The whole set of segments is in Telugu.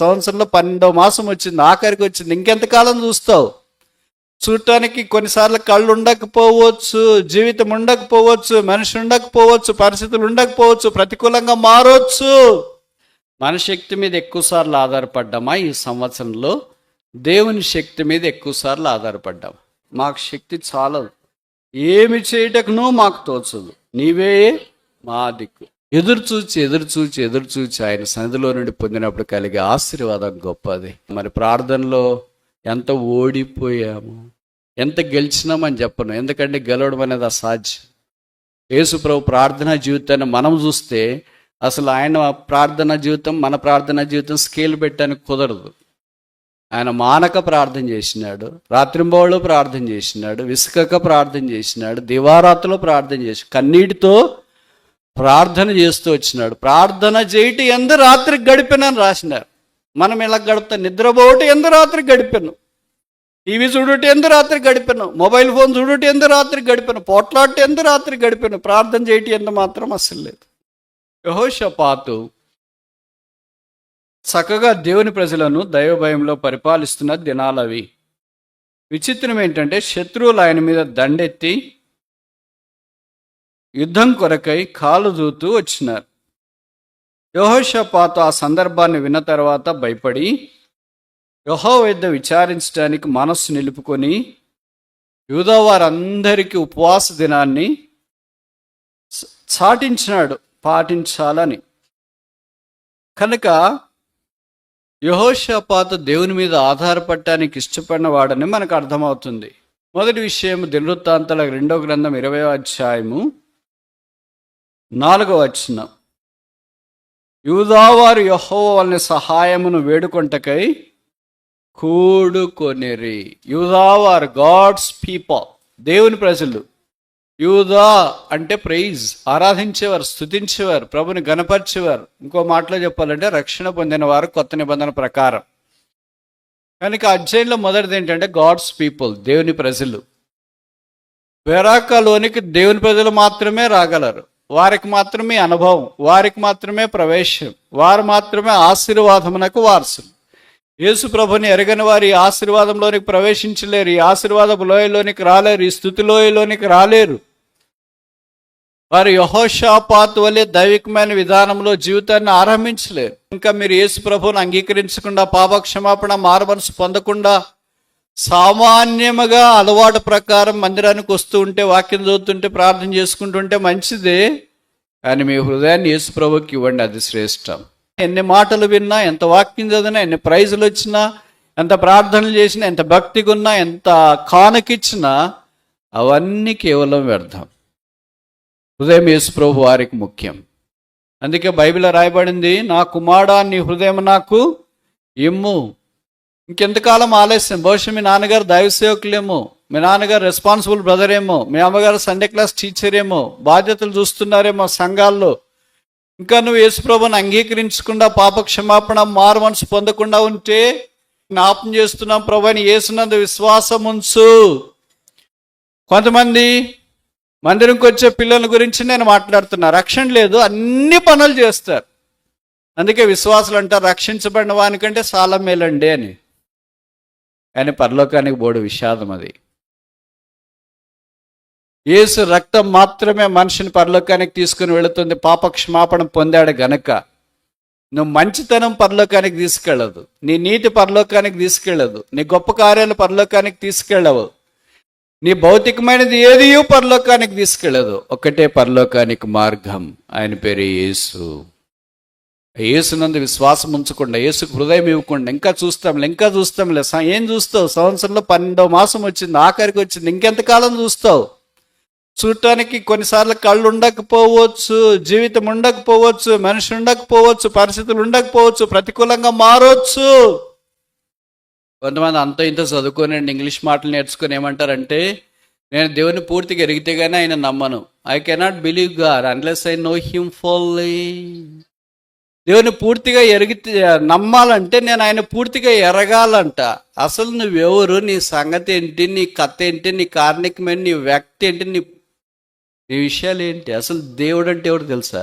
సంవత్సరంలో 12వ మాసం వచ్చింది, ఆఖరికి వచ్చింది, ఇంకెంతకాలం చూస్తావు? చూడటానికి కొన్నిసార్లు కళ్ళు ఉండకపోవచ్చు, జీవితం ఉండకపోవచ్చు, మనిషి ఉండకపోవచ్చు, పరిస్థితులు ఉండకపోవచ్చు, ప్రతికూలంగా మారవచ్చు. మన శక్తి మీద ఎక్కువసార్లు ఆధారపడ్డామా? ఈ సంవత్సరంలో దేవుని శక్తి మీద ఎక్కువసార్లు ఆధారపడ్డాం. మాకు శక్తి చాలదు, ఏమి చేయటకునూ మాకు తోచదు, నీవే మా దిక్కు. ఎదురు చూచి ఆయన సన్నిధిలో నుండి పొందినప్పుడు కలిగే ఆశీర్వాదం గొప్పది. మరి ప్రార్థనలో ఎంత ఓడిపోయాము, ఎంత గెలిచినామని చెప్పను, ఎందుకంటే గెలవడం అనేది అసాధ్యం. యేసు ప్రభు ప్రార్థనా జీవితాన్ని మనం చూస్తే అసలు ఆయన ప్రార్థనా జీవితం మన ప్రార్థనా జీవితం స్కేల్ పెట్టడానికి కుదరదు. ఆయన మానక ప్రార్థన చేసినాడు, రాత్రింబవళ్ళు ప్రార్థన చేసినాడు, విసుకక ప్రార్థన చేసినాడు, దివారాత్రులో ప్రార్థన చేసి కన్నీటితో ప్రార్థన చేస్తూ వచ్చినాడు. ప్రార్థన చేయటి ఎందు రాత్రికి గడిపినని రాసినారు. మనం ఇలా గడుపుతాం, నిద్రపోవటం ఎందు రాత్రికి గడిపాను, టీవీ చూడటం ఎందు రాత్రికి గడిపాను, మొబైల్ ఫోన్ చూడటం ఎందు రాత్రికి గడిపాను, పోట్లాట ఎందు రాత్రికి గడిపాను, ప్రార్థన చేయటం ఎందు మాత్రం అస్సలు లేదు. యెహోషాపాతు చక్కగా దేవుని ప్రజలను దైవభయంలో పరిపాలిస్తున్న దినాలవి. విచిత్రం ఏంటంటే శత్రువులు ఆయన మీద దండెత్తి యుద్ధం కొరకై కాలు దూతూ వచ్చినారు. యెహోషాపాతు ఆ సందర్భాన్ని విన్న తర్వాత భయపడి యెహోవా యొద్ద విచారించడానికి మనస్సు నిలుపుకొని యూదా వారందరికీ ఉపవాస దినాన్ని చాటించినాడు, పాటించాలని. కనుక యెహోషాపాతు దేవుని మీద ఆధారపడటానికి ఇష్టపడిన వాడని మనకు అర్థమవుతుంది. మొదటి విషయం దినవృత్తాంతాల 2వ గ్రంథం 20వ అధ్యాయము 4వ వచనం. యూదావారు యెహోవా వలన సహాయమును వేడుకొంటకై కూడుకొనిరి. యూదావారు గాడ్స్ పీపుల్, దేవుని ప్రజలు. యూదా అంటే ప్రైజ్, ఆరాధించేవారు, స్తుతించేవారు, ప్రభుని గణపరిచేవారు. ఇంకో మాటలో చెప్పాలంటే రక్షణ పొందిన వారు కొత్త నిబంధన ప్రకారం. కనుక అధ్యాయంలో మొదటిది ఏంటంటే గాడ్స్ పీపుల్, దేవుని ప్రజలు. బెరాకలోనికి దేవుని ప్రజలు మాత్రమే రాగలరు, వారికి మాత్రమే అనుభవం, వారికి మాత్రమే ప్రవేశం, వారు మాత్రమే ఆశీర్వాదమునకు వారసులు. యేసు ప్రభుని ఎరగని వారు ఈ ఆశీర్వాదంలోనికి ప్రవేశించలేరు, ఈ ఆశీర్వాదపు లోయలోనికి రాలేరు, ఈ స్తుతి లోయలోనికి రాలేరు. వారు యెహోషాపాతు వలె దైవికమైన విధానంలో జీవితాన్ని ఆరంభించలేరు. ఇంకా మీరు యేసు ప్రభువుని అంగీకరించకుండా, పాపక్షమాపణ, మారుమనసు పొందకుండా సామాన్యముగా అలవాటు ప్రకారం మందిరానికి వస్తూ ఉంటే, వాక్యం చదువుతుంటే, ప్రార్థన చేసుకుంటుంటే మంచిదే. కానీ మీ హృదయాన్ని యేసు ప్రభువుకి ఇవ్వండి, అది శ్రేష్టం. ఎన్ని మాటలు విన్నా, ఎంత వాక్యం చదివినా, ఎన్ని ప్రైజులు వచ్చినా, ఎంత ప్రార్థనలు చేసినా, ఎంత భక్తిగా ఉన్నా, ఎంత కానుకిచ్చినా అవన్నీ కేవలం వ్యర్థం. హృదయం యేసు ప్రభు వారికి ముఖ్యం. అందుకే బైబిల్లో రాయబడింది, నా కుమారుడా నీ హృదయం నాకు ఇమ్ము. ఇంకెంతకాలం ఆలస్యం? బహుశా మీ నాన్నగారు దైవ సేవకులేమో, మీ నాన్నగారు రెస్పాన్సిబుల్ బ్రదర్ ఏమో, మీ అమ్మగారు సండే క్లాస్ టీచర్ ఏమో, బాధ్యతలు చూస్తున్నారేమో సంఘాల్లో. ఇంకా నువ్వు యేసుప్రభుని అంగీకరించకుండా, పాప క్షమాపణ, మారు మనసు పొందకుండా ఉంటే జ్ఞాపం చేస్తున్నాం, ప్రభుని యేసునందు విశ్వాసం ఉంచు. కొంతమంది మందిరంకి వచ్చే పిల్లల గురించి నేను మాట్లాడుతున్నా, రక్షణ లేదు, అన్ని పనులు చేస్తారు. అందుకే విశ్వాసులు అంటారు రక్షించబడిన వానికంటే చాలా మేలండి అని. కానీ పరలోకానికి బోడు విషాదం అది. యేసు రక్తం మాత్రమే మనిషిని పరలోకానికి తీసుకుని వెళుతుంది. పాప క్షమాపణ పొందాడు గనక. నువ్వు మంచితనం పరలోకానికి తీసుకెళ్ళదు, నీ నీతి పరలోకానికి తీసుకెళ్ళదు, నీ గొప్ప కార్యాలు పరలోకానికి తీసుకెళ్ళవు, నీ భౌతికమైనది ఏది పరలోకానికి తీసుకెళ్ళదు. ఒక్కటే పరలోకానికి మార్గం, ఆయన పేరు యేసు. యేసునందు విశ్వాసం ఉంచకుండా, యేసుకు హృదయం ఇవ్వకుండా ఇంకా చూస్తాంలే. ఏం చూస్తావు? సంవత్సరంలో 12వ మాసం వచ్చింది, ఆఖరికి వచ్చింది, ఇంకెంతకాలం చూస్తావు? చూడటానికి కొన్నిసార్లు కళ్ళు ఉండకపోవచ్చు, జీవితం ఉండకపోవచ్చు, మనిషి ఉండకపోవచ్చు, పరిస్థితులు ఉండకపోవచ్చు, ప్రతికూలంగా మారవచ్చు. కొంతమంది అంత ఇంత చదువుకొని ఇంగ్లీష్ మాటలు నేర్చుకొని ఏమంటారంటే, నేను దేవుని పూర్తిగా ఎరిగితే కానీ ఆయన నమ్మను. I cannot believe God unless I know him fully. దేవుని పూర్తిగా నమ్మాలంటే నేను ఆయన పూర్తిగా ఎరగాలంట. అసలు నువ్వెవరు, నీ సంగతి ఏంటి, నీ కథ ఏంటి, నీ కార్మికమైన నీ వ్యక్తి ఏంటి, నీ విషయాలు ఏంటి? అసలు దేవుడు అంటే ఎవరు తెలుసా?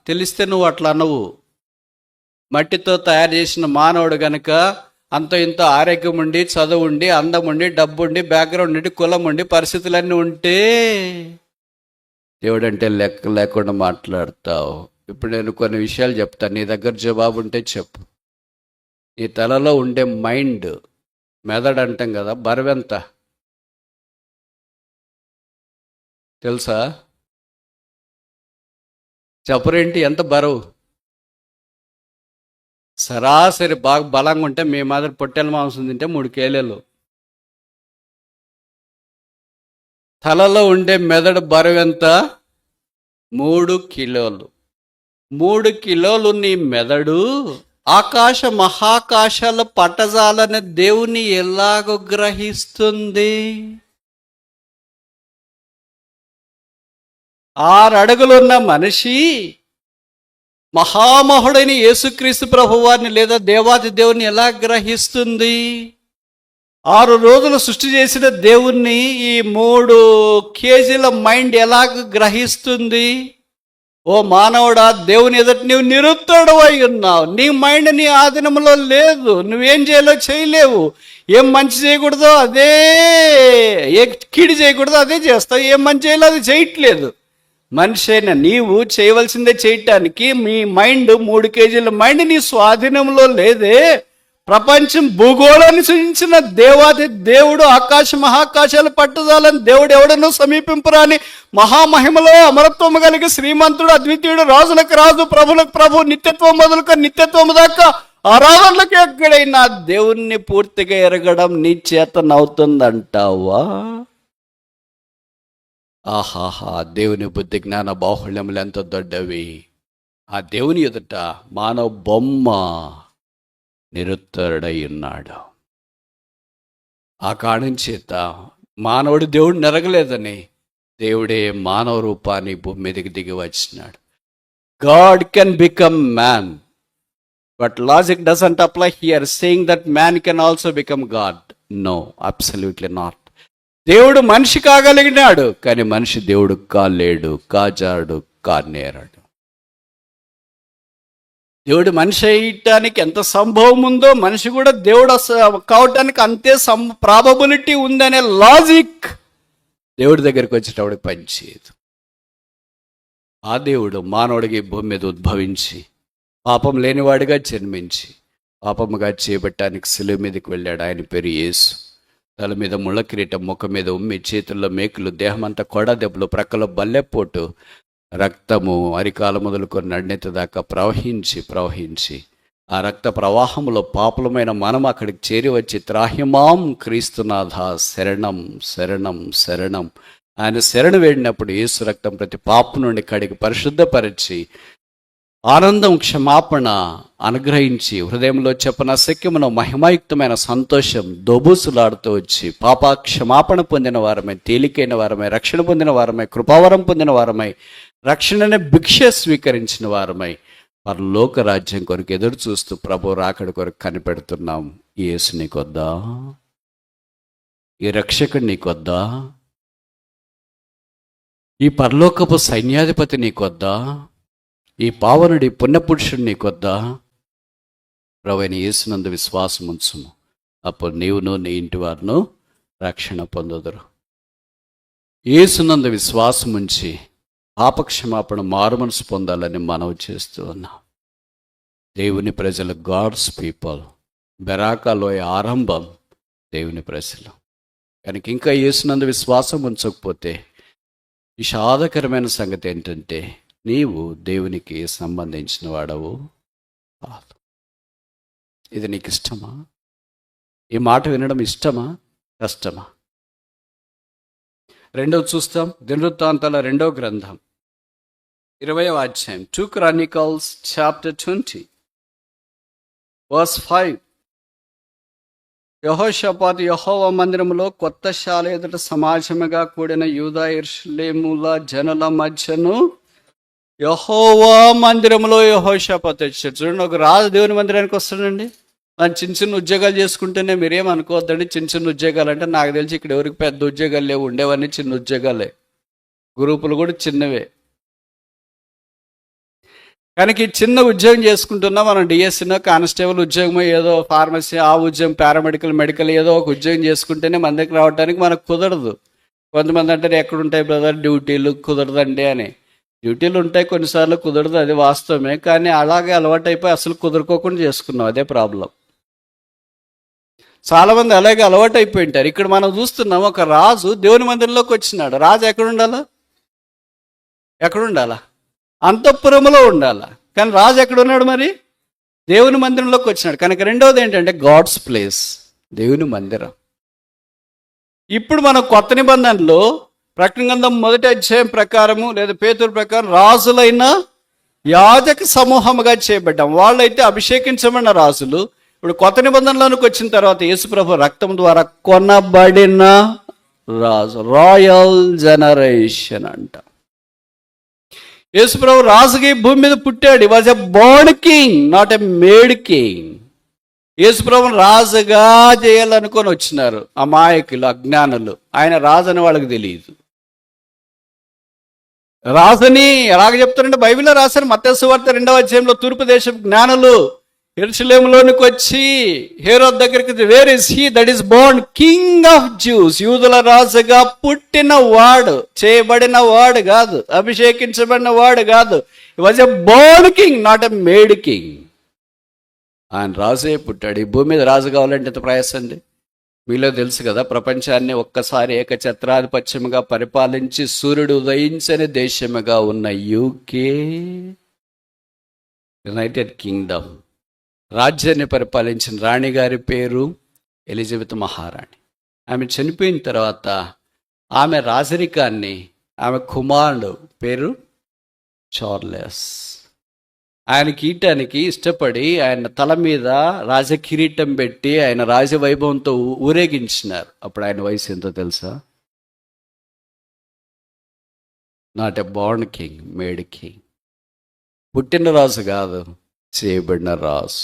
తెలిస్తే నువ్వు అట్లా అనవు. మట్టితో తయారు చేసిన మానవుడు గనుక అంత ఇంత ఆరోగ్యం ఉండి, చదువు ఉండి, అందం ఉండి, డబ్బు ఉండి, బ్యాక్గ్రౌండ్ ఉండి, కులం ఉండి, పరిస్థితులన్నీ ఉంటే దేవుడు అంటే లెక్క లేకుండా మాట్లాడతావు. ఇప్పుడు నేను కొన్ని విషయాలు చెప్తాను, నీ దగ్గర జవాబు ఉంటే చెప్పు. నీ తలలో ఉండే మైండ్, మెదడు అంటాం కదా, బరువెంత తెలుసా? చెప్పరేంటి, ఎంత బరువు? సరాసరి బాగా బలంగా ఉంటే మీ మాదిరి పొట్టెల మాంసం తింటే 3 కేజీలు. తలలో ఉండే మెదడు బరువెంత? 3 కిలోలు. 3 కిలోలు నీ మెదడు ఆకాశ మహాకాశాల పట్టజాలని దేవుని ఎలాగో గ్రహిస్తుంది? 6 అడుగులున్న మనిషి మహామహుడైన యేసుక్రీస్తు ప్రభువారిని లేదా దేవాది దేవుని ఎలా గ్రహిస్తుంది? 6 రోజులు సృష్టి చేసిన దేవుణ్ణి ఈ 3 కేజీల మైండ్ ఎలాగ గ్రహిస్తుంది? ఓ మానవుడా, దేవుని ఎదుట నీవు నిరుత్తరుడు అయి ఉన్నావు. నీ మైండ్ నీ ఆధీనంలో లేదు. నువ్వేం చేయాలో చేయలేవు. ఏం మంచి చేయకూడదో అదే, ఏ కీడు చేయకూడదో అదే చేస్తావు. ఏం మంచి చేయాలో అది చేయట్లేదు. మనిషి అయిన నీవు చేయవలసిందే చేయటానికి మీ మైండ్ 3 కేజీల మైండ్ నీ స్వాధీనంలో లేదే. ప్రపంచం భూగోళాన్ని సృజించిన దేవాది దేవుడు ఆకాశ మహాకాశాలు పట్టుదలని దేవుడు ఎవడనూ సమీపింపరాని మహామహిమలో అమరత్వము కలిగి శ్రీమంతుడు, అద్వితీయుడు, రాజులకు రాజు, ప్రభులకు ప్రభు, నిత్యత్వం మొదలుక నిత్యత్వము దాకా ఆరాధనలకు ఎక్కడైనా దేవుణ్ణి పూర్తిగా ఎరగడం నీ చేతనవుతుందంటావా? ఆహాహా, దేవుని బుద్ధి జ్ఞాన బాహుళ్యములు ఎంత దొడ్డవి. ఆ దేవుని ఎదుట మానవ బొమ్మ నిరుత్తరుడై ఉన్నాడు. ఆ కారణం చేత మానవుడు దేవుడు నెరగలేదని దేవుడే మానవ రూపాన్ని భూమి మీదకి దిగి వచ్చినాడు. God can become man, but logic doesn't apply here saying that man can also become God. No, absolutely not. దేవుడు మనిషి కాగలిగినాడు, కానీ మనిషి దేవుడు కాలేడు, కాజాడు, కానేరాడు. దేవుడు మనిషి అయ్యటానికి ఎంత సంభవం ఉందో మనిషి కూడా దేవుడు కావటానికి అంతే ప్రాబబిలిటీ ఉందనే లాజిక్ దేవుడి దగ్గరికి వచ్చేటప్పుడు పనిచేయదు. ఆ దేవుడు మానవుడికి భూమి మీద ఉద్భవించి పాపం లేనివాడిగా జన్మించి పాపముగా చేపట్టడానికి శిలువ మీదకి వెళ్ళాడు. ఆయన పేరు యేసు. తల మీద ముళ్ళ కిరీటం, ముఖం మీద ఉమ్మి, చేతుల్లో మేకులు, దేహమంతా కొడ దెబ్బలు, ప్రక్కలో బల్లెపోటు, రక్తము అరికాల మొదలుకొని నడినెత్తి దాకా ప్రవహించి ఆ రక్త ప్రవాహంలో పాపులమైన మనం అక్కడికి చేరి వచ్చి త్రాహిమాం క్రీస్తునాథ శరణం శరణం శరణం ఆయన శరణు వేడినప్పుడు యేసు రక్తం ప్రతి పాపం నుండి కడిగి పరిశుద్ధపరిచి ఆనందం, క్షమాపణ అనుగ్రహించి హృదయంలో చెప్పన శక్యమును మహిమాయుక్తమైన సంతోషం దోబూసులాడుతూ వచ్చి పాప క్షమాపణ పొందిన వారమై, తేలికైన వారమై, రక్షణ పొందిన వారమై, కృపావరం పొందిన వారమై, రక్షణనే భిక్ష స్వీకరించిన వారమై పరలోక రాజ్యం కొరకు ఎదురు చూస్తూ ప్రభు రాకడ కొరకు కనిపెడుతున్నాం. ఈ యేసు నీకొద్దా? ఈ రక్షకుడు నీకొద్దా? ఈ పరలోకపు సైన్యాధిపతి నీకొద్దా? ఈ పావనుడి పుణ్యపురుషుడు నీకొద్దా? ప్రభువైన యేసునందు విశ్వాసం ఉంచుము, అప్పుడు నీవును నీ ఇంటి వారును రక్షణ పొందుదురు. యేసునందు విశ్వాసం ఉంచి పాపక్షమాపణ మారుమనసు పొందాలని మనవి చేస్తూ ఉన్నాం. దేవుని ప్రజలు, గాడ్స్ పీపుల్, బెరాకాలోయ ఆరంభం దేవుని ప్రజలు. కనుక ఇంకా యేసునందు విశ్వాసం ఉంచకపోతే విషాదకరమైన సంగతి ఏంటంటే నీవు దేవునికి సంబంధించిన వాడవు కాదు. ఇది నీకు ఇష్టమా? ఈ మాట వినడం ఇష్టమా, కష్టమా? రెండవ చూస్తాం, దినవృత్తాంతాల 2వ గ్రంథం 20వ అధ్యాయం, 2 Chronicles chapter 20 verse 5. యెహోషాపాతు యెహోవా మందిరములో కొత్త శాల ఎదుట సమాజముగా కూడిన యూదా యెరూషలేముల జనుల మధ్యను యెహోవా మందిరంలో యెహోషాపాతు వచ్చాడు. చూడండి, ఒక రాజు దేవుని మందిరానికి వస్తాడండి. మనం చిన్న చిన్న ఉద్యోగాలు చేసుకుంటేనే మీరేమనుకోవద్దండి. చిన్న చిన్న ఉద్యోగాలు అంటే నాకు తెలిసి ఇక్కడ ఎవరికి పెద్ద ఉద్యోగాలు లేవు, ఉండేవన్నీ చిన్న ఉద్యోగాలే, గ్రూపులు కూడా చిన్నవే. కనుక ఈ చిన్న ఉద్యోగం చేసుకుంటున్నా మనం డిఎస్సీనో కానిస్టేబుల్ ఉద్యోగమో ఏదో ఫార్మసీ ఆ ఉద్యోగం పారామెడికల్ మెడికల్ ఏదో ఒక ఉద్యోగం చేసుకుంటేనే మన దగ్గర రావడానికి మనకు కుదరదు. కొంతమంది అంటారు ఎక్కడుంటాయి బ్రదర్ డ్యూటీలు కుదరదండి అని. డ్యూటీలు ఉంటాయి, కొన్నిసార్లు కుదరదు, అది వాస్తవమే. కానీ అలాగే అలవాటైపోయి అసలు కుదురుకోకుండా చేసుకున్నాం, అదే ప్రాబ్లం. చాలామంది అలాగే అలవాటు అయిపోయి ఉంటారు. ఇక్కడ మనం చూస్తున్నాం, ఒక రాజు దేవుని మందిరంలోకి వచ్చినాడు. రాజు ఎక్కడుండాలా? అంతఃపురంలో ఉండాలా. కానీ రాజు ఎక్కడున్నాడు? మరి దేవుని మందిరంలోకి వచ్చినాడు. కనుక రెండవది ఏంటంటే గాడ్స్ ప్లేస్, దేవుని మందిరం. ఇప్పుడు మనం కొత్త నిబంధనలో ప్రకటన గ్రంథం 1వ అధ్యాయం ప్రకారము లేదా పేతురు ప్రకారం రాజులైన యాజక సమూహముగా చేయబడ్డాం. వాళ్ళైతే అభిషేకించబడిన రాజులు. ఇప్పుడు కొత్త నిబంధనలోనికి వచ్చిన తర్వాత యేసుప్రభు రక్తం ద్వారా కొనబడిన రాజు, రాయల్ జనరేషన్ అంట. యేసుప్రభు రాజుకి భూమి మీద పుట్టాడు. హి was a Born king, not a made king. యేసుప్రభుని రాజుగా చేయాలనుకొని వచ్చినారు అమాయకులు, అజ్ఞానులు. ఆయన రాజు అని వాళ్ళకి తెలియదు. రాజుని ఎలాగ చెప్తారంటే బైబిల్లో రాశారు. మత్తయి సువార్త 2వ అధ్యాయంలో తూర్పు దేశపు జ్ఞానులు యెరూషలేములోనికి వచ్చి హేరోదు దగ్గరికి, where is he that is Born king of juice, యూదుల రాజుగా పుట్టిన వాడు, చేయబడిన వాడు కాదు, అభిషేకించబడిన వాడు కాదు. హి was a Born king, not a made king. ఆయన రాజే పుట్టాడు. ఈ భూమి మీద రాజు కావాలంటే ఎంత ప్రయాసం అండి. మీలో తెలుసు కదా, ప్రపంచాన్ని ఒక్కసారి ఏకఛత్రాధిపత్యముగా పరిపాలించి సూర్యుడు ఉదయించని దేశముగా ఉన్న యూకే, యునైటెడ్ కింగ్డమ్, రాజ్యాన్ని పరిపాలించిన రాణి గారి పేరు ఎలిజబెత్ మహారాణి. ఆమె చనిపోయిన తర్వాత ఆమె రాజరికాన్ని ఆమె కుమారుడు పేరు చార్లెస్, ఆయన కీటానికి ఇష్టపడి ఆయన తల మీద రాజకిరీటం పెట్టి ఆయన రాజవైభవంతో ఊరేగించినారు. అప్పుడు ఆయన వయసు ఎంతో తెలుసా? Not a Born king, made king. పుట్టిన రాజు కాదు, చేయబడిన రాజు.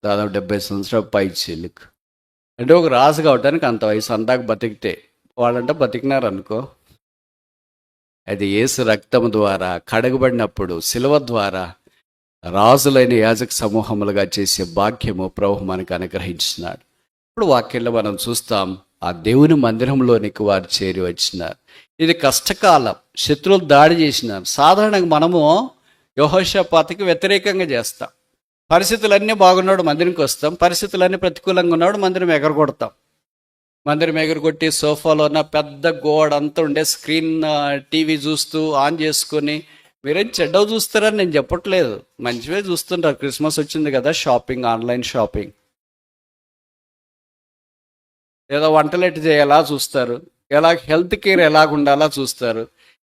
దాదాపు 70 సంవత్సరాలు పై చిలుకు. అంటే ఒక రాజు కావడానికి అంత వయసు, అందాక బతికితే వాళ్ళంటే బతికినారు అనుకో. అది యేసు రక్తము ద్వారా కడగబడినప్పుడు శిలువ ద్వారా రాజులైన యాజక సమూహములుగా చేసే భాగ్యము ప్రభు మనకు అనుగ్రహించినాడు. ఇప్పుడు వాక్యంలో మనం చూస్తాం, ఆ దేవుని మందిరంలోనికి వారు చేరి వచ్చినారు. ఇది కష్టకాలం, శత్రువులు దాడి చేసినారు. సాధారణంగా మనము యెహోషాపాతుకి వ్యతిరేకంగా చేస్తాం. పరిస్థితులన్నీ బాగున్నాడు మందిరంకి వస్తాం, పరిస్థితులన్నీ ప్రతికూలంగా ఉన్నాడు మందిరం ఎగరగొడతాం. మందిరం ఎగరగొట్టి సోఫాలో ఉన్న పెద్ద గోడ అంతా ఉండే స్క్రీన్ టీవీ చూస్తూ ఆన్ చేసుకొని, మీరేం చెడ్డవి చూస్తారని నేను చెప్పట్లేదు, మంచివే చూస్తుంటారు. క్రిస్మస్ వచ్చింది కదా, షాపింగ్, ఆన్లైన్ షాపింగ్, ఏదో వంటలు ఎట్టు చేయాలా చూస్తారు, ఎలా హెల్త్ కేర్ ఎలాగ ఉండాలా చూస్తారు,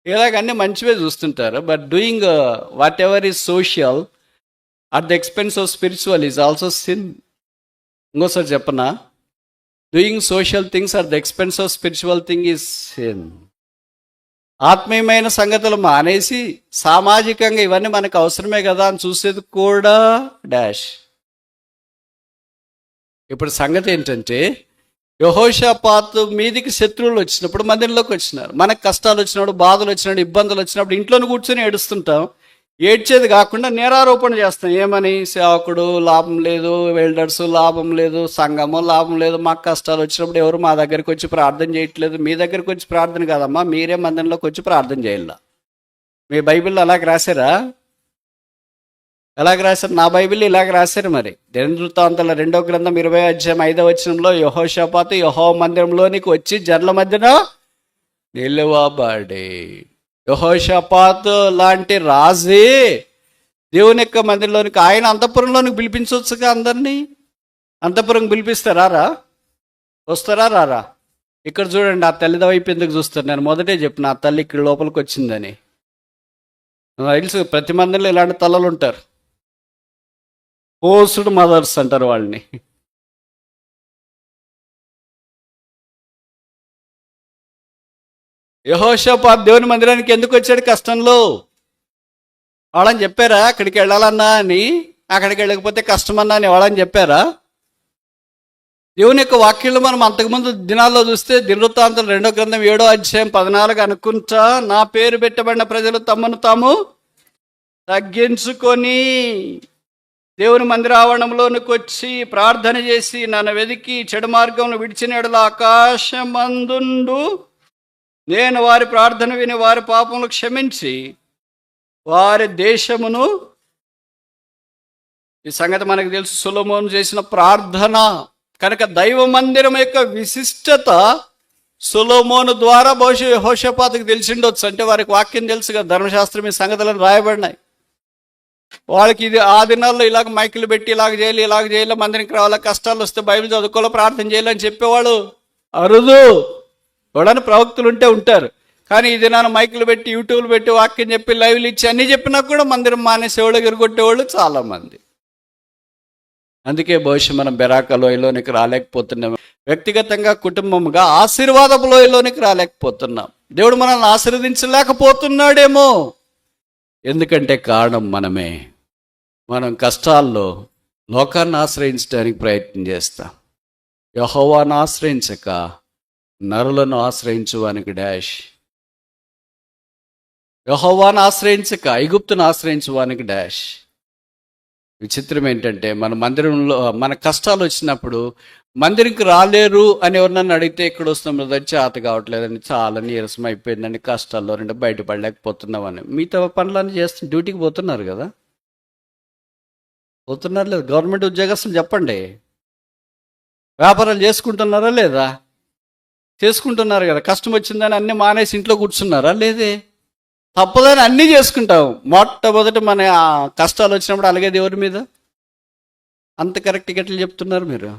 ఇలాగన్నీ మంచివే చూస్తుంటారు. But doing what ever is social at the expense of spiritual is also sin. ఇంకోసారి చెప్పనా? Doing social things at the expense of spiritual thing is sin. ఆత్మీయమైన సంగతులు మానేసి సామాజికంగా ఇవన్నీ మనకు అవసరమే కదా అని చూసేది కూడా డాష్. ఇప్పుడు సంగతి ఏంటంటే, యెహోషాపాతు మీదికి శత్రువులు వచ్చినప్పుడు మందిరంలోకి వచ్చినారు. మనకు కష్టాలు వచ్చినప్పుడు, బాధలు వచ్చినప్పుడు, ఇబ్బందులు వచ్చినప్పుడు ఇంట్లోనే కూర్చొని ఏడుస్తుంటాం. ఏడ్చేది కాకుండా నేరారోపణ చేస్తాం. ఏమని? సేవకుడు లాభం లేదు, వెల్డర్స్ లాభం లేదు, సంఘము లాభం లేదు, మాకు కష్టాలు వచ్చినప్పుడు ఎవరు మా దగ్గరికి వచ్చి ప్రార్థన చేయట్లేదు. మీ దగ్గరికి వచ్చి ప్రార్థన కాదమ్మా, మీరే మందిరంలోకి వచ్చి ప్రార్థన చేయాల. మీ బైబిల్లో అలాగ రాశారా? ఎలాగ రాశారు? నా బైబిల్ ఇలాగ రాశారు. మరి దినవృత్తాంతాల 2వ గ్రంథం 20వ అధ్యాయం 5వ వచనంలో యెహోషాపాతు యెహోవా మందిరంలోనికి వచ్చి జనుల మధ్యన నిలువబడే. యెహోషాపాతు లాంటి రాజే దేవుని యొక్క మందిరంలోనికి, ఆయన అంతఃపురంలోనికి పిలిపించవచ్చుగా అందరినీ. అంతఃపురం పిలిపిస్తారా? వస్తారా? రారా? ఇక్కడ చూడండి, ఆ తల్లిద వైపు ఎందుకు చూస్తారు? నేను మొదటే చెప్పిన, ఆ తల్లి ఇక్కడ లోపలికి వచ్చిందని. తెలుసు, ప్రతి మందిరంలో ఇలాంటి తల్లలు ఉంటారు. పోస్డ్ మదర్స్ అంటారు వాళ్ళని. యెహోషాపాతు దేవుని మందిరానికి ఎందుకు వచ్చాడు? కష్టంలో. వాళ్ళని చెప్పారా అక్కడికి వెళ్ళాలన్నా అని? అక్కడికి వెళ్ళకపోతే కష్టమన్నా అని వాళ్ళని చెప్పారా? దేవుని యొక్క వాక్యంలో మనం అంతకుముందు దినాల్లో చూస్తే దినవృత్తాంతం 2వ గ్రంథం 7వ అధ్యాయం 14 అనుకుంటా, నా పేరు పెట్టబడిన ప్రజలు తమను తాము తగ్గించుకొని దేవుని మందిర ఆవరణంలోనికి వచ్చి ప్రార్థన చేసి నన్ను వెదికి చెడు మార్గంలో విడిచిన యెడల ఆకాశమందుండు నేను వారి ప్రార్థన విని వారి పాపములు క్షమించి వారి దేశమును. ఈ సంగతి మనకు తెలుసు, సొలొమోను చేసిన ప్రార్థన. కనుక దైవ మందిరం యొక్క విశిష్టత సొలొమోను ద్వారా బహుశా యెహోషాపాతుకు తెలిసిండొచ్చు. అంటే వారికి వాక్యం తెలుసు కదా, ధర్మశాస్త్రం ఈ సంగతులను రాయబడినాయి. వాళ్ళకి ఇది ఆ దినాల్లో ఇలాగ మైకులు పెట్టి ఇలాగ చేయాలి మందిరికి రావాలా, కష్టాలు వస్తే బైబిల్ చదువుకోవాలా, ప్రార్థన చేయాలని చెప్పేవాళ్ళు అరుదు. ఎవడని ప్రవక్తులు ఉంటే ఉంటారు, కానీ ఈ దినాన మైకులు పెట్టి యూట్యూబ్లు పెట్టి వాక్యం చెప్పి లైవ్లు ఇచ్చి అన్నీ చెప్పినా కూడా మందిరం మానేసేవాళ్ళు, ఎగురగొట్టేవాళ్ళు చాలామంది. అందుకే బహుశా మనం బెరాక లోయలోనికి రాలేకపోతున్నాం, వ్యక్తిగతంగా కుటుంబంగా ఆశీర్వాదపు లోయలోనికి రాలేకపోతున్నాం. దేవుడు మనల్ని ఆశీర్వదించలేకపోతున్నాడేమో, ఎందుకంటే కారణం మనమే. మనం కష్టాల్లో లోకాన్ని ఆశ్రయించడానికి ప్రయత్నం చేస్తాం, యెహోవాను ఆశ్రయించక నరులను ఆశ్రయించువానికి డాష్. యెహోవాను ఆశ్రయించక ఐగుప్తును ఆశ్రయించువానికి డాష్. విచిత్రం ఏంటంటే మన మందిరంలో మన కష్టాలు వచ్చినప్పుడు మందిరికి రాలేరు అని ఎవరినన్ను అడిగితే ఇక్కడ వస్తున్నాం చేత కావట్లేదని, చాలా నీరసం అయిపోయిందని, కష్టాల్లో రెండు బయటపడలేకపోతున్నామని. మిగతా పనులన్నీ చేస్తున్న డ్యూటీకి పోతున్నారు కదా, పోతున్నారు లేదా? గవర్నమెంట్ ఉద్యోగస్తులు చెప్పండి, వ్యాపారాలు చేసుకుంటున్నారా లేదా? చేసుకుంటున్నారు కదా. కష్టం వచ్చిందని అన్నీ మానేసి ఇంట్లో కూర్చున్నారా? లేదే. తప్పదని అన్నీ చేసుకుంటాం. మొట్టమొదటి మన కష్టాలు వచ్చినప్పుడు అలాగే దేవుడి మీద అంత కరెక్ట్గా ఎట్లా చెప్తున్నారు మీరు?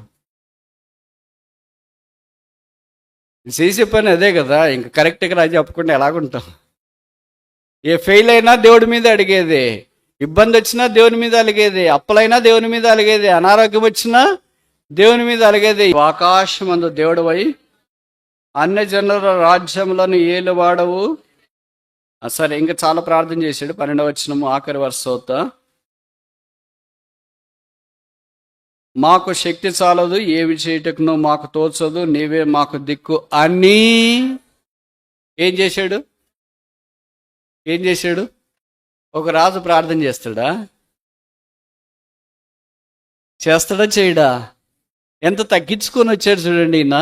చేసే పని అదే కదా, ఇంకా కరెక్ట్గా రాజు చెప్పకుండా ఎలాగుంటాం? ఏ ఫెయిల్ అయినా దేవుడి మీద అడిగేది, ఇబ్బంది వచ్చినా దేవుని మీద అలిగేది, అప్పులైనా దేవుని మీద అలిగేది, అనారోగ్యం వచ్చినా దేవుని మీద అలిగేది. ఆకాశమందు దేవుడవై అన్ని జనుల రాజ్యములను ఏలువాడవు. సరే, ఇంకా చాలా ప్రార్థన చేశాడు. 12వ వచనము ఆఖరి వరుస, మాకు శక్తి చాలదు, ఏవి చేయటకును మాకు తోచదు, నీవే మాకు దిక్కు అని ఏం చేశాడు? ఒక రాజు ప్రార్థన చేస్తాడా చేయడా? ఎంత తగ్గించుకొని వచ్చాడు చూడండి ఈయన.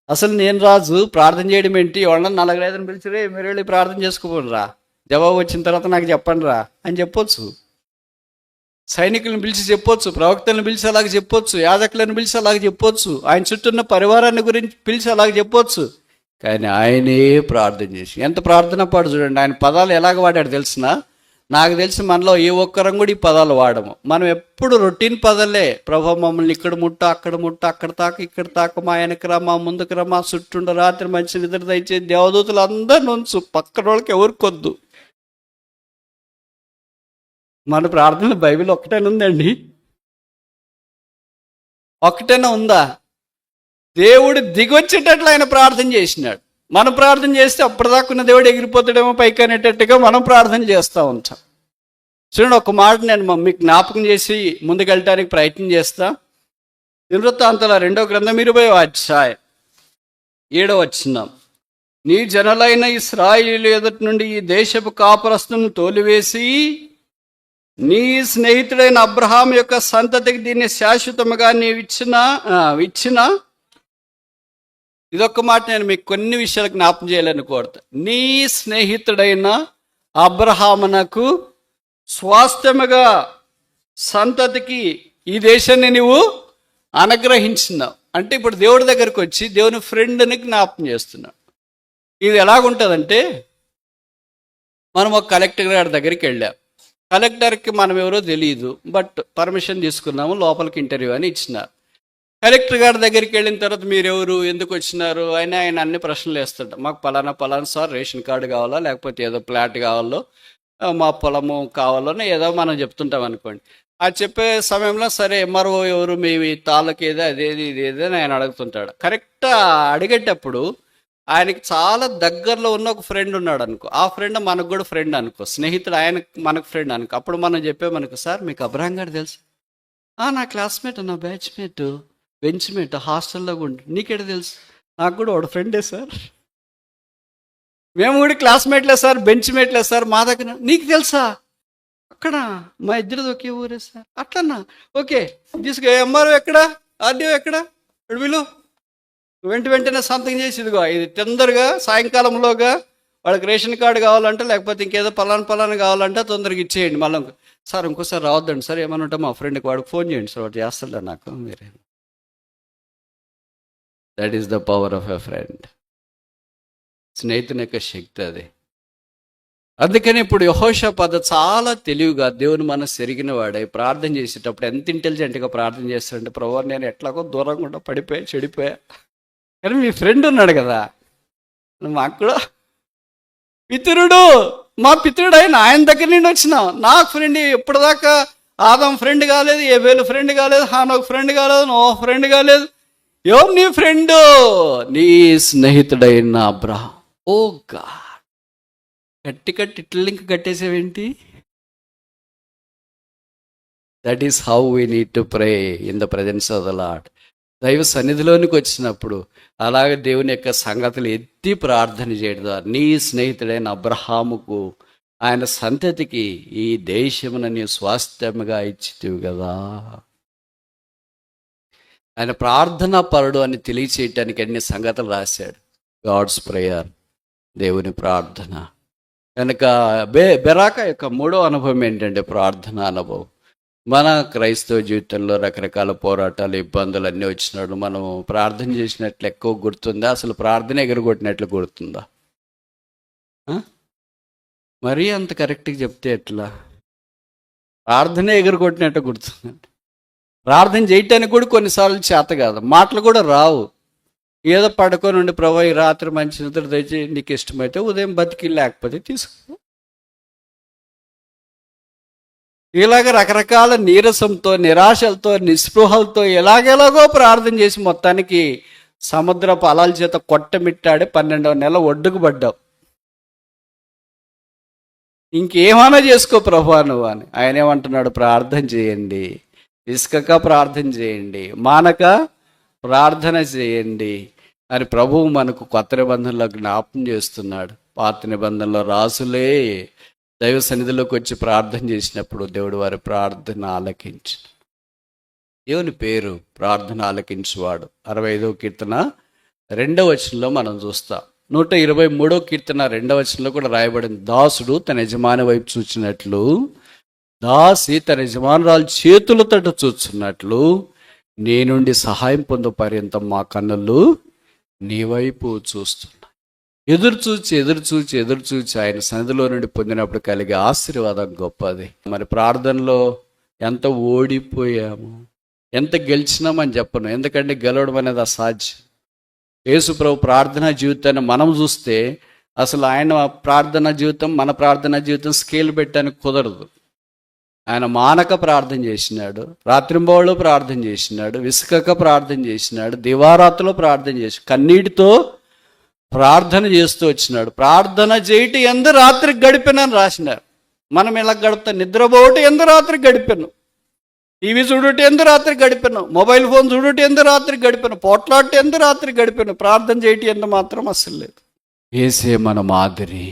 అసలు నేను రాజు, ప్రార్థన చేయడం ఏంటి? ఎవరన్నా 4-5 పిలిచిరే, మీరు వెళ్ళి ప్రార్థన చేసుకోపోరా, జవాబు వచ్చిన తర్వాత నాకు చెప్పండి రా అని చెప్పొచ్చు. సైనికులను పిలిచి చెప్పొచ్చు, ప్రవక్తలను పిలిచి అలాగ చెప్పొచ్చు, యాజకులను పిలిచి అలాగ చెప్పొచ్చు, ఆయన చుట్టూ ఉన్న పరివారాన్ని గురించి పిలిచి అలాగ చెప్పొచ్చు. కానీ ఆయనే ప్రార్థన చేసి, ఎంత ప్రార్థన పాడు చూడండి. ఆయన పదాలు ఎలాగ వాడాడు తెలిసిన? నాకు తెలిసి మనలో ఏ ఒక్కరం కూడా ఈ పదాలు వాడము. మనం ఎప్పుడు రొటీన్ పదాలే. ప్రభు మమ్మల్ని ఇక్కడ ముట్టు, అక్కడ ముట్టు, అక్కడ తాక, ఇక్కడ తాక, మా వెనక రా, మా ముందుకు రా, మా చుట్టూ రాత్రి మంచి నిద్ర దయచేసి దేవదూతలు అందరూ నుంచు, పక్కన వాళ్ళకి ఎవరికొద్దు. మన ప్రార్థన బైబిల్ ఒక్కటైనా ఉందండి? ఒక్కటైనా ఉందా? దేవుడు దిగొచ్చేటట్లు ఆయన ప్రార్థన చేసినాడు. మనం ప్రార్థన చేస్తే అప్పటిదాకున్న దేవుడు ఎగిరిపోతాడేమో పైకి అనేటట్టుగా మనం ప్రార్థన చేస్తూ ఉంటాం. చూడండి, ఒక మాట నేను మీకు జ్ఞాపకం చేసి ముందుకెళ్ళటానికి ప్రయత్నం చేస్తా. దినవృత్తాంతాల 2వ గ్రంథం 20వ అధ్యాయం 7వ వచనం, నీ జనులైన ఇశ్రాయేలు ఎదుటి నుండి ఈ దేశపు కాపురస్తును తోలివేసి నీ స్నేహితుడైన అబ్రహాం యొక్క సంతతికి దీన్ని శాశ్వతముగా ఇచ్చిన ఇదొక్క మాట నేను మీకు కొన్ని విషయాలు జ్ఞాపకం చేయాలని కోరుతా. నీ స్నేహితుడైన అబ్రహామునకు స్వాస్థ్యముగా సంతతికి ఈ దేశాన్ని నువ్వు అనుగ్రహించినావు. అంటే ఇప్పుడు దేవుడి దగ్గరికి వచ్చి దేవుని ఫ్రెండ్ని జ్ఞాపకం చేస్తున్నావు. ఇది ఎలాగుంటుందంటే, మనం ఒక కలెక్టర్ గారి దగ్గరికి వెళ్ళాం. కలెక్టర్కి మనం ఎవరో తెలియదు, బట్ పర్మిషన్ తీసుకున్నాము, లోపలికి ఇంటర్వ్యూ అని ఇచ్చినారు. కలెక్టర్ గారి దగ్గరికి వెళ్ళిన తర్వాత మీరెవరు, ఎందుకు వచ్చినారు, ఆయన అన్ని ప్రశ్నలు వేస్తాడు. మాకు పలానా సార్ రేషన్ కార్డు కావాలా, లేకపోతే ఏదో ప్లాట్ కావాలో, మా పొలము కావాలో ఏదో మనం చెప్తుంటాం అనుకోండి. అది చెప్పే సమయంలో సరే ఎంఆర్ఓ ఎవరు, మీ తాలూకు ఏదో అదేది ఇదేదో అని ఆయన అడుగుతుంటాడు. కరెక్ట్గా అడిగేటప్పుడు ఆయనకి చాలా దగ్గరలో ఉన్న ఒక ఫ్రెండ్ ఉన్నాడు అనుకో, ఆ ఫ్రెండ్ మనకు కూడా ఫ్రెండ్ అనుకో, స్నేహితుడు ఆయన మనకు ఫ్రెండ్ అనుకో. అప్పుడు మనం చెప్పామనుకో, సార్ మీకు అబ్రహాం గారు తెలుసు? నా క్లాస్మేట్, నా బ్యాచ్మేట్, బెంచ్మేట్, హాస్టల్లో కూడా. నీకెడ తెలుసు? నాకు కూడా వాడు ఫ్రెండే సార్, మేము కూడా క్లాస్మేట్లే సార్, బెంచ్మేట్లే సార్, మా దగ్గర. నీకు తెలుసా? అక్కడ మా ఇద్దరిది ఒకే ఊరే సార్. అట్లన్నా ఓకే తీసుకు ఎంఆర్ఓ ఎక్కడ, ఆర్డీఓ ఎక్కడ, వీళ్ళు వెంటనే సంతకం చేసి ఇదిగో ఇది తొందరగా సాయంకాలంలోగా వాళ్ళకి రేషన్ కార్డు కావాలంటే లేకపోతే ఇంకేదో పలానా కావాలంటే తొందరగా ఇచ్చేయండి. మళ్ళీ సార్ ఇంకోసారి రావద్దండి సార్, ఏమన్నా ఉంటే మా ఫ్రెండ్కి వాడికి ఫోన్ చేయండి సార్, వాడు చేస్తాడా నాకు మీరే. That is the power of a friend. స్నేహితుని యొక్క శక్తి అది. అందుకని ఇప్పుడు యెహోషాపాతు చాలా తెలివిగా దేవుని మనసు ఎరిగిన వాడై ప్రార్థన చేసేటప్పుడు ఎంత ఇంటెలిజెంట్గా ప్రార్థన చేస్తాడంటే, ప్రభువా నేను ఎట్లాగో దూరంగా ఉండా చెడిపోయా, కానీ మీ ఫ్రెండ్ ఉన్నాడు కదా, మాకు కూడా పితరుడు, మా పితరుడు ఆయన దగ్గర నుండి వచ్చినాం. నాకు ఫ్రెండ్ ఇప్పటిదాకా ఆదాం ఫ్రెండ్ కాలేదు, ఏబేలు ఫ్రెండ్ కాలేదు, హానోకు ఫ్రెండ్ కాలేదు, నోహ ఫ్రెండ్ కాలేదు. ఎవరు నీ ఫ్రెండ్? నీ స్నేహితుడైన అబ్రహాం. ఓ గాడ్, కట్టి ఇట్ల లింక్ కట్టేసేవేంటి? That is how we need to pray in the presence of the lord. దైవ సన్నిధిలోనికి వచ్చినప్పుడు అలాగే దేవుని యొక్క సంగతులు ఎత్తి ప్రార్థన చేయడం ద్వారా నీ స్నేహితుడైన అబ్రహాముకు ఆయన సంతతికి ఈ దేశమున నీ స్వాస్థ్యముగా ఇచ్చితివి కదా. ఆయన ప్రార్థనా పరుడు అని తెలియచేయటానికి అన్ని సంగతులు రాశాడు. గాడ్స్ ప్రేయర్, దేవుని ప్రార్థన. కనుక బెరాక యొక్క మూడో అనుభవం ఏంటంటే ప్రార్థన అనుభవం. మన క్రైస్తవ జీవితంలో రకరకాల పోరాటాలు, ఇబ్బందులు అన్నీ వచ్చినప్పుడు మనం ప్రార్థన చేసినట్లు ఎక్కువ గుర్తుందా? అసలు ప్రార్థన ఎగరగొట్టినట్లు గుర్తుందా? మరీ అంత కరెక్ట్గా చెప్తే ఎట్లా? ప్రార్థన ఎగరగొట్టినట్టు గుర్తుందండి. ప్రార్థన చేయటానికి కూడా కొన్నిసార్లు చేత కాదు, మాటలు కూడా రావు. ఏదో పడుకొని ఉండి ప్రభు ఈ రాత్రి మంచి నిద్ర తెచ్చి నీకు ఇష్టమైతే ఉదయం బతికి, లేకపోతే తీసుకో. ఇలాగ రకరకాల నీరసంతో, నిరాశలతో, నిస్పృహలతో ఎలాగెలాగో ప్రార్థన చేసి మొత్తానికి సముద్రపు అలల చేత కొట్టమిట్టాడే 12వ నెల ఒడ్డుకు పడ్డావు. ఇంకేమైనా చేసుకో ప్రభు నువ్వు అని. ఆయన ఏమంటున్నాడు? ప్రార్థన చేయండి, ఇసుకక ప్రార్థన చేయండి, మానక ప్రార్థన చేయండి అని ప్రభువు మనకు కొత్త నిబంధనలో జ్ఞాపం చేస్తున్నాడు. పాత నిబంధనలో రాసులే దైవ సన్నిధిలోకి వచ్చి ప్రార్థన చేసినప్పుడు దేవుడు వారి ప్రార్థన ఆలకించు. దేవుని పేరు ప్రార్థన ఆలకించువాడు. 65వ కీర్తన 2వ వచనంలో మనం చూస్తాం. 123వ కీర్తన 2వ వచనంలో కూడా రాయబడింది, దాసుడు తన యజమాని వైపు చూచినట్లు, దాసి తన యజమానురాలు చేతులతో చూస్తున్నట్లు నీ నుండి సహాయం పొందు పర్యంతం మా కన్నులు నీ వైపు చూస్తున్నాయి. ఎదురు చూచి ఆయన సన్నిధిలో నుండి పొందినప్పుడు కలిగే ఆశీర్వాదం గొప్పది. మరి ప్రార్థనలో ఎంత ఓడిపోయాము, ఎంత గెలిచినామని చెప్పను, ఎందుకంటే గెలవడం అనేది అసాధ్యం. యేసు ప్రభు ప్రార్థనా జీవితాన్ని మనం చూస్తే అసలు ఆయన ప్రార్థనా జీవితం మన ప్రార్థనా జీవితం స్కేల్ పెట్టడానికి కుదరదు. ఆయన మానక ప్రార్థన చేసినాడు, రాత్రింబవళ్ళు ప్రార్థన చేసినాడు, విసుకక ప్రార్థన చేసినాడు, దివారాత్రులో ప్రార్థన చేసి కన్నీటితో ప్రార్థన చేస్తూ వచ్చినాడు. ప్రార్థన చేయటి ఎందు రాత్రికి గడిపానని రాసినారు. మనం ఇలా గడుపుతాం, నిద్రపోవటి ఎందు రాత్రికి గడిపాను, టీవీ చూడటి ఎందు రాత్రికి గడిపాను, మొబైల్ ఫోన్ చూడటి ఎందు రాత్రికి గడిపాను, పోట్లాటి ఎందు రాత్రికి గడిపాను. ప్రార్థన చేయటి ఎందు మాత్రం అస్సలు లేదు. యేసే మన మాదిరి,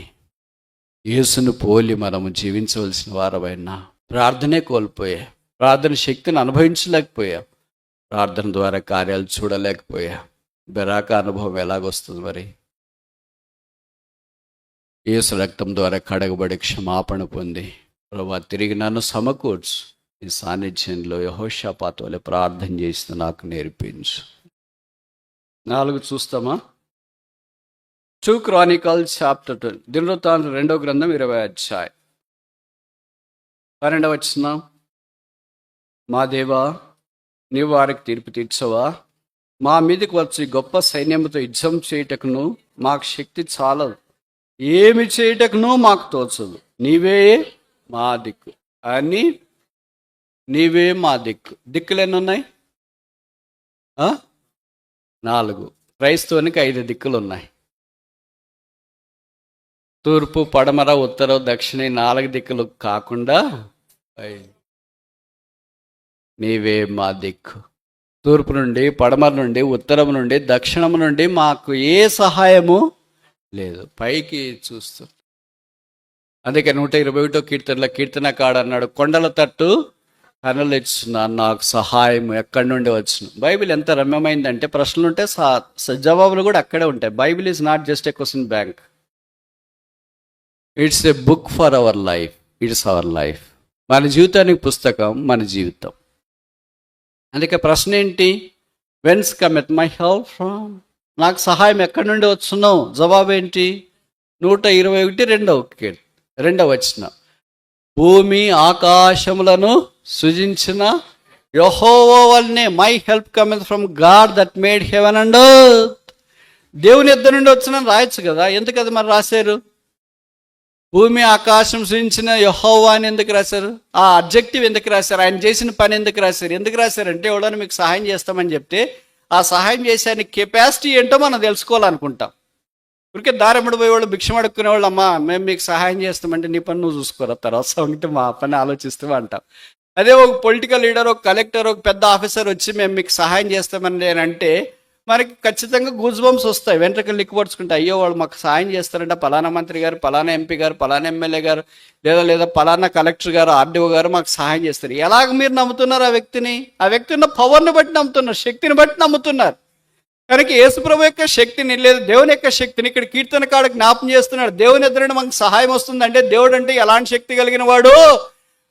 యేసును పోలి మనము జీవించవలసిన వారమైనా ప్రార్థనే కోల్పోయా, ప్రార్థన శక్తిని అనుభవించలేకపోయా, ప్రార్థన ద్వారా కార్యాలు చూడలేకపోయా. బెరాక అనుభవం ఎలాగొస్తుంది? మరి యేసు రక్తం ద్వారా కడగబడి క్షమాపణ పొంది ప్రభువా తిరిగి నన్ను సమకూర్చు, ఈ సాన్నిధ్యంలో యెహోషాపాతు వలె ప్రార్థన చేస్తూ నాకు నేర్పించు. 4 చూస్తామా? 2 Chronicles chapter 2, దినవృత్తాంతం 2వ గ్రంథం 20వ అధ్యాయం 12వ వచనం. మా దేవా, నీవు వారికి తీర్పు తీర్చవా? మా మీదకి వచ్చి గొప్ప సైన్యంతో యుద్ధం చేయుటకును మాకు శక్తి చాలదు, ఏమి చేయుటకును మాకు తోచదు. నీవే మా దిక్కు అని, నీవే మా దిక్కు. దిక్కులు ఎన్ని ఉన్నాయి? 4. క్రైస్తవునికి 5 దిక్కులు ఉన్నాయి. తూర్పు, పడమర, ఉత్తరం, దక్షిణ 4 దిక్కులు కాకుండా నీవే మా దిక్కు. తూర్పు నుండి, పడమర నుండి, ఉత్తరం నుండి, దక్షిణం నుండి మాకు ఏ సహాయము లేదు. పైకి చూస్తూ అందుకే 121 కీర్తనలో కీర్తనకాడు అన్నాడు, కొండల తట్టు కనలిచ్చున్నాను, నాకు సహాయం ఎక్కడి నుండి వచ్చును. బైబిల్ ఎంత రమ్యమైందంటే ప్రశ్నలు ఉంటే జవాబులు కూడా అక్కడే ఉంటాయి. Bible is not just a question bank, it's a book for our life. It's our life. మన జీవితానికి పుస్తకం మన జీవితం. అందుకే ప్రశ్న ఏంటి? Whence cometh my help from? నాకు సహాయం ఎక్కడి నుండి వచ్చును? జవాబు ఏంటి? 121 రెండవ వచనం, భూమి ఆకాశములను సృజించిన యెహోవా వల్లనే my help coming from God that made heaven and earth. దేవుని యొద్ద నుండి వచ్చిన రాయొచ్చు కదా, ఎందుకు అది మరి రాశారు? భూమి ఆకాశం సృజించిన యెహోవా అని ఎందుకు రాశారు? ఆ అబ్జెక్టివ్ ఎందుకు రాశారు? ఆయన చేసిన పని ఎందుకు రాశారు? ఎందుకు రాశారంటే ఎవడన్నా మీకు సహాయం చేస్తామని చెప్తే ఆ సహాయం చేసే కెపాసిటీ ఏంటో మనం తెలుసుకోవాలనుకుంటాం. ఊరికే దారెమ్మడి పోయేవాళ్ళు, భిక్షం అడుక్కునేవాళ్ళు, అమ్మా మేము మీకు సహాయం చేస్తామంటే నీ పని నువ్వు చూసుకోరా, తర్వాత సంగతి మా పని ఆలోచిస్తూ అంటాం. అదే ఒక పొలిటికల్ లీడర్, ఒక కలెక్టర్, ఒక పెద్ద ఆఫీసర్ వచ్చి మేము మీకు సహాయం చేస్తామని అంటే మనకి ఖచ్చితంగా గూజ్ బంప్స్ వస్తాయి, వెంట్రుకలు లిక్కుపరుచుకుంటే, అయ్యో వాళ్ళు మాకు సహాయం చేస్తారంటే పలానా మంత్రి గారు, పలానా ఎంపీ గారు, పలానా ఎమ్మెల్యే గారు, లేదా పలానా కలెక్టర్ గారు, ఆర్డీఓ గారు మాకు సహాయం చేస్తారు. ఎలాగ మీరు నమ్ముతున్నారు ఆ వ్యక్తిని? ఆ వ్యక్తి ఉన్న పవర్ని బట్టి నమ్ముతున్నారు, శక్తిని బట్టి నమ్ముతున్నారు. కనుక యేసుప్రభు యొక్క శక్తిని, లేదా దేవుని యొక్క శక్తిని ఇక్కడ కీర్తనకాడు జ్ఞాపం చేస్తున్నాడు. దేవుని ఎదురైనా మనకు సహాయం వస్తుందంటే దేవుడు అంటే ఎలాంటి శక్తి కలిగిన వాడు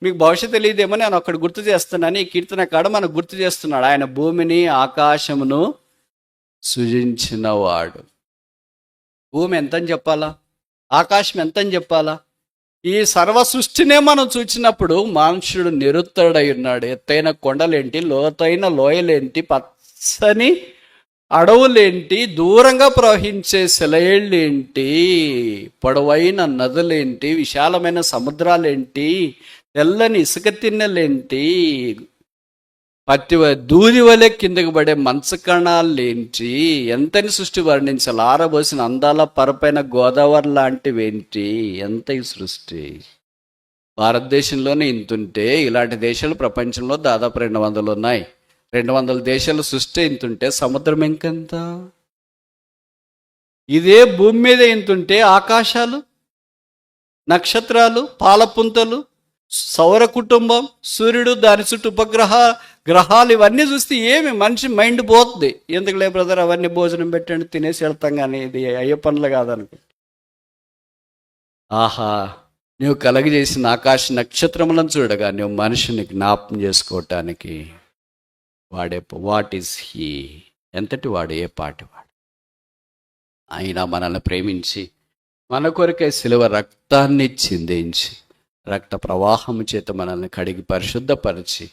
మీకు భవిష్యత్తు తెలియదేమో నేను అక్కడ గుర్తు చేస్తున్నాను. ఈ కీర్తనకాడు మనకు గుర్తు చేస్తున్నాడు, ఆయన భూమిని ఆకాశమును సృజించిన వాడు. భూమి ఎంతని చెప్పాలా, ఆకాశం ఎంతని చెప్పాలా? ఈ సర్వ సృష్టినే మనం చూసినప్పుడు మనుషుడు నిరుత్తరుడై ఉన్నాడు. ఎత్తైన కొండలేంటి, లోతైన లోయలేంటి, పచ్చని అడవులేంటి, దూరంగా ప్రవహించే సెలయేళ్ళేంటి, పొడవైన నదులేంటి, విశాలమైన సముద్రాలేంటి, తెల్లని ఇసుక తిన్నెలేంటి, దూది వలె కిందకు పడే మంచకణాలేంటి, ఎంతని సృష్టి వర్ణించాలి. ఆరబోసిన అందాల పరపైన గోదావరి లాంటివేంటి, ఎంత ఈ సృష్టి. భారతదేశంలోనే ఇంతుంటే ఇలాంటి దేశాలు ప్రపంచంలో దాదాపు 200 ఉన్నాయి. 200 దేశాల సృష్టి ఇంతుంటే సముద్రం ఇంకెంత? ఇదే భూమి మీద ఇంతుంటే ఆకాశాలు, నక్షత్రాలు, పాలపుంతలు, సౌర కుటుంబం, సూర్యుడు, దాని చుట్టూ గ్రహాలు ఇవన్నీ చూస్తే ఏమి మనిషి మైండ్ పోతుంది. ఎందుకులే బ్రదర్ అవన్నీ భోజనం పెట్టండి తినేసి వెళ్తాం, కానీ ఇది అయ్యే పనులు కాదనుకో. ఆహా, నువ్వు కలగజేసిన ఆకాశ నక్షత్రములను చూడగా నువ్వు మనిషిని జ్ఞాపం చేసుకోవటానికి వాట్ ఈస్ హీ, ఎంతటి వాడు, ఏ పాటి వాడు. ఆయన మనల్ని ప్రేమించి మన కొరకే శిలువ రక్తాన్ని చిందించి రక్త ప్రవాహము చేత మనల్ని కడిగి పరిశుద్ధపరిచి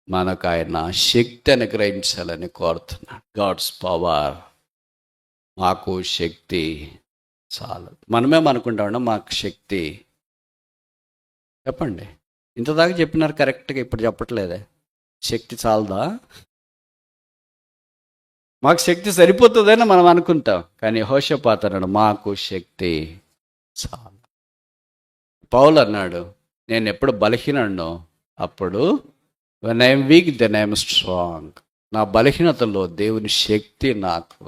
మనకు ఆయన శక్తి అనుగ్రహించాలని కోరుతున్నాడు. గాడ్స్ పవర్, మాకు శక్తి చాలు. మనమే అనుకుంటా మాకు శక్తి. చెప్పండి, ఇంతదాకా చెప్పినారు కరెక్ట్గా, ఇప్పుడు చెప్పట్లేదే. శక్తి చాలదా? మాకు శక్తి సరిపోతుందని మనం అనుకుంటాం, కానీ యెహోషాపాతు అన్నాడు మాకు శక్తి చాలు. పౌలు అన్నాడు నేను ఎప్పుడు బలహీనో అప్పుడు when I am weak then I am strong. నా బలహీనతలో దేవుని శక్తి నాకు.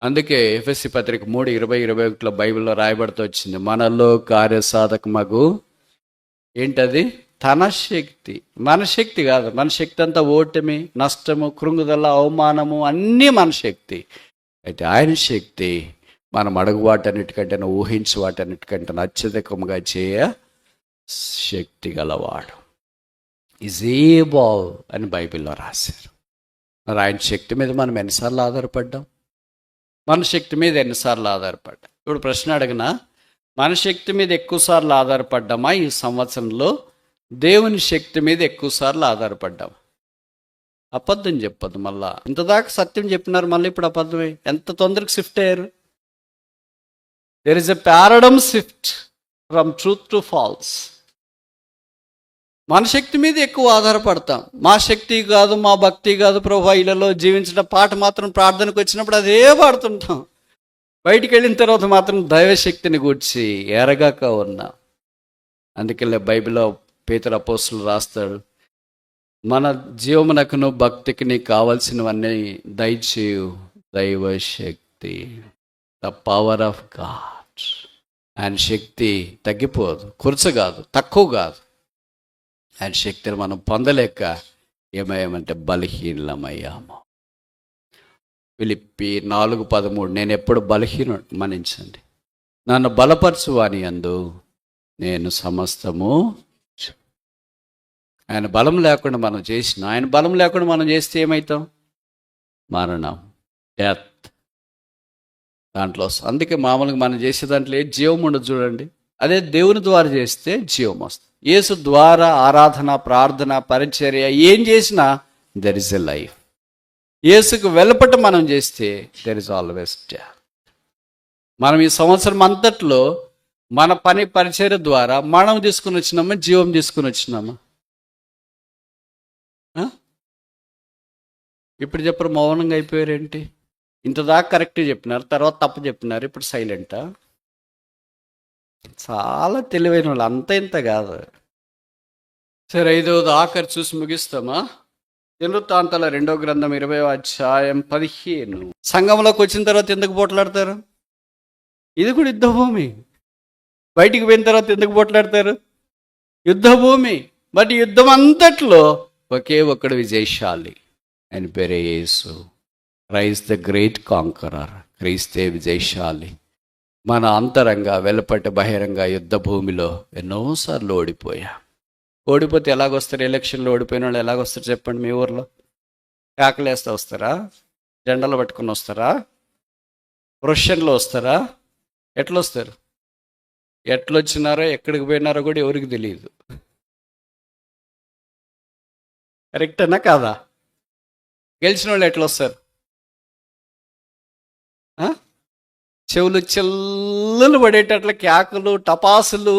అందుకే ఎఫెసీ పత్రిక 3:20-21 బైబిల్లో రాయబడుతూ వచ్చింది, మనలో కార్యసాధకమగు ఏంటది? తన శక్తి. మన శక్తి కాదు, మన శక్తి అంతా ఓటమి, నష్టము, కృంగుదల, అవమానము అన్నీ మన శక్తి. అయితే ఆయన శక్తి మనం అడుగు వాటన్నిటికంటే, ఊహించి వాటన్నిటికంటే అత్యధికముగా చేయ శక్తి గలవాడు. ఈజ్ ఏబుల్ అని బైబిల్లో రాశారు. మరి ఆయన శక్తి మీద మనం ఎన్నిసార్లు ఆధారపడ్డాం? మన శక్తి మీద ఎన్నిసార్లు ఆధారపడ్డాం? ఇప్పుడు ప్రశ్న అడిగిన, మన శక్తి మీద ఎక్కువసార్లు ఆధారపడ్డామా ఈ సంవత్సరంలో? దేవుని శక్తి మీద ఎక్కువసార్లు ఆధారపడ్డాం? అబద్ధం చెప్పద్దు. మళ్ళా ఇంతదాకా సత్యం చెప్పినారు, మళ్ళీ ఇప్పుడు అబద్ధమే. ఎంత తొందరగా షిఫ్ట్ అయ్యారు. There is a paradigm shift from truth to falls. మన శక్తి మీద ఎక్కువ ఆధారపడతాం. మా శక్తి కాదు, మా భక్తి కాదు ప్రభు, ఇళ్ళలో జీవించిన పాట మాత్రం ప్రార్థనకు వచ్చినప్పుడు అదే పాడుతుంటాం. బయటికి వెళ్ళిన తర్వాత మాత్రం దైవశక్తిని గూర్చి ఎరగాక ఉన్నా. అందుకే బైబిల్లో పేతురు అపోస్తులు రాస్తాడు, మన జీవమునకును భక్తికి కావలసినవన్నీ దయచేయు దైవశక్తి, ద పవర్ ఆఫ్ గాడ్. ఆయన శక్తి తగ్గిపోదు, కురచ కాదు, తక్కువ కాదు. ఆయన శక్తిని మనం పొందలేక ఏమయ్యామంటే బలహీనమయ్యాము. ఫిలిప్పి 4:13 నేను ఎప్పుడు మన్నించండి, నన్ను బలపరచువాని యందు నేను సమస్తము. ఆయన బలం లేకుండా మనం ఆయన బలం లేకుండా మనం చేస్తే ఏమవుతాం? మరణం, డెత్. దాంట్లో అందుకే మామూలుగా మనం చేసే దాంట్లో జీవం ఉండదు చూడండి. అదే దేవుని ద్వారా చేస్తే జీవం వస్తుంది. యేసు ద్వారా ఆరాధన, ప్రార్థన, పరిచర్య ఏం చేసినా దెర్ ఇస్ ఎ లైఫ్. యేసుకు వెలుపట మనం చేస్తే దెర్ ఇస్ ఆల్వేస్ డెత్. మనం ఈ సంవత్సరం అంతట్లో మన పని పరిచర్య ద్వారా మనం తీసుకుని వచ్చినామా, జీవం తీసుకుని వచ్చినామా? ఇప్పుడు చెప్పరు, మౌనంగా అయిపోయారేంటి? ఇంతదాకా కరెక్ట్ చెప్పినారు, తర్వాత తప్పు చెప్పినారు, ఇప్పుడు సైలెంటా? చాలా తెలివైన వాళ్ళు, అంత ఇంత కాదు. సరే, 5వది ఆఖరి చూసి ముగిస్తామా? దినవృత్తాంతాల 2వ గ్రంథం 20వ అధ్యాయం 15. సంఘంలోకి వచ్చిన తర్వాత ఎందుకు పోట్లాడతారు? ఇది కూడా యుద్ధభూమి. బయటికి పోయిన తర్వాత ఎందుకు పోట్లాడతారు? యుద్ధభూమి. బట్ యుద్ధం అంతట్లో ఒకే ఒక్కడు విజయశాలి, ఆయన పేరే Yesu. Christ the great conqueror. క్రీస్తే విజయశాలి. మన అంతరంగా వెలుపట బహిరంగ యుద్ధ భూమిలో ఎన్నోసార్లు ఓడిపోతే ఎలాగొస్తారు? ఎలక్షన్లో ఓడిపోయిన వాళ్ళు ఎలాగొస్తారు చెప్పండి? మీ ఊర్లో కాకలేస్తే వస్తారా? జెండాలు పట్టుకుని వస్తారా? రష్యన్లో వస్తారా? ఎట్లా వస్తారు? ఎట్లొచ్చినారో ఎక్కడికి పోయినారో కూడా ఎవరికి తెలియదు. కరెక్టేనా కాదా? గెలిచిన వాళ్ళు ఎట్లా వస్తారు? చెవులు చెల్లులు పడేటట్ల కేకలు, టపాసులు,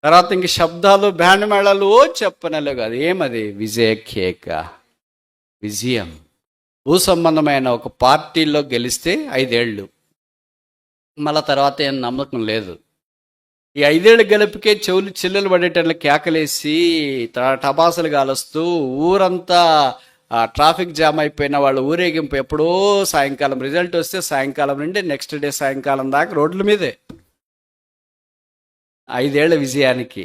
తర్వాత ఇంక శబ్దాలు, బ్యాండ్ మేళాలు చెప్పనలే కాదు. ఏమది? విజయ కేక, విజయం. భూ సంబంధమైన ఒక పార్టీలో గెలిస్తే 5 ఏళ్ళు, మళ్ళా తర్వాత ఏం నమ్మకం లేదు. ఈ 5 ఏళ్ళ గెలుపుకే చెవులు చెల్లెలు పడేటట్లు కేకలేసి టపాసులు కాలుస్తూ ఊరంతా ట్రాఫిక్ జామ్ అయిపోయిన వాళ్ళు ఊరేగింపు ఎప్పుడో సాయంకాలం, రిజల్ట్ వస్తే సాయంకాలం నుండి నెక్స్ట్ డే సాయంకాలం దాకా రోడ్ల మీదే. 5 ఏళ్ల విజయానికి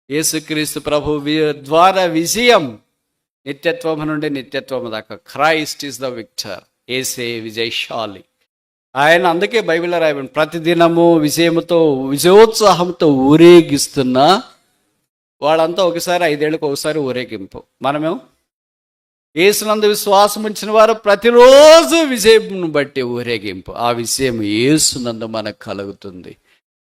యేసుక్రీస్తు ప్రభు ద్వారా విజయం, నిత్యత్వం నుండి నిత్యత్వం దాకా. Christ is the victor. యేసే విజయశాలి. ఆయన అందుకే బైబిల్లో రాయబడి ప్రతిదినము విజయముతో, విజయోత్సాహంతో ఊరేగిస్తున్న వాళ్ళంతా ఒకసారి 5 ఏళ్ళకి ఒకసారి ఊరేగింపు. మనమేమో యేసునందు విశ్వాసం ఉంచిన వారు ప్రతిరోజు విజయం బట్టి ఊరేగింపు. ఆ విజయం యేసునందు మనకు కలుగుతుంది.